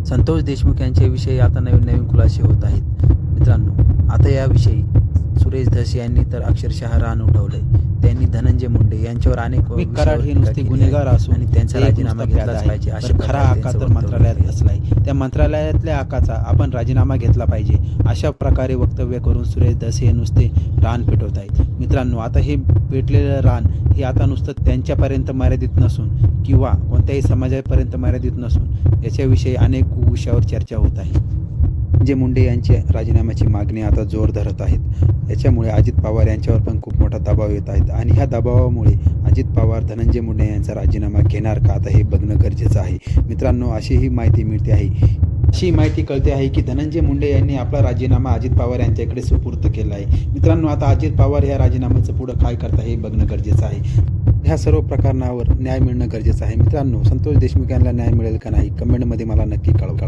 संतोष देशमुख यांच्याविषयी आता नवीन नवीन खुलासे होत आहेत. मित्रांनो, आता याविषयी सुरेश धस यांनी तर अक्षरशः रान उठवलंय. त्यांनी धनंजय मुंडे यांच्यावर अनेक कराड हे नुसते गुन्हेगार असून आणि त्यांचा राजीनामा घेतलाच पाहिजे अशा खरा हक्का तर मंत्रालयात असलाय. त्या मंत्रालयातल्या हक्काचा आपण राजीनामा घेतला पाहिजे अशा प्रकारे वक्तव्य करून सुरेश धस हे नुसते रान पेटवत आहेत. मित्रांनो, आता हे पेटलेलं रान हे आता नुसतं त्यांच्यापर्यंत मर्यादित नसून किंवा कोणत्याही समाजापर्यंत मर्यादित नसून याच्याविषयी अनेक विषयावर चर्चा होत आहे. जे मुंडे यांची राजीनाम्याची मागणी आता जोर धरत आहेत. याच्यामुळे अजित पवार यांच्यावर पण खूप मोठा दबाव येत आहेत आणि ह्या दबावामुळे अजित पवार धनंजय मुंडे यांचा राजीनामा घेणार का आता हे बघणं गरजेचं आहे. मित्रांनो, अशी ही माहिती मिळते आहे. अशी माहिती कळते आहे की धनंजय मुंडे यांनी आपला राजीनामा अजित पवार यांच्याकडे सुपूर्द केला आहे. मित्रांनो, आता अजित पवार या राजीनाम्याचं पुढं काय करता हे बघणं गरजेचं आहे. ह्या सर्व प्रकरणावर न्याय मिळणं गरजेचं आहे. मित्रांनो, संतोष देशमुख यांना न्याय मिळेल का नाही कमेंटमध्ये मला नक्की कळवा.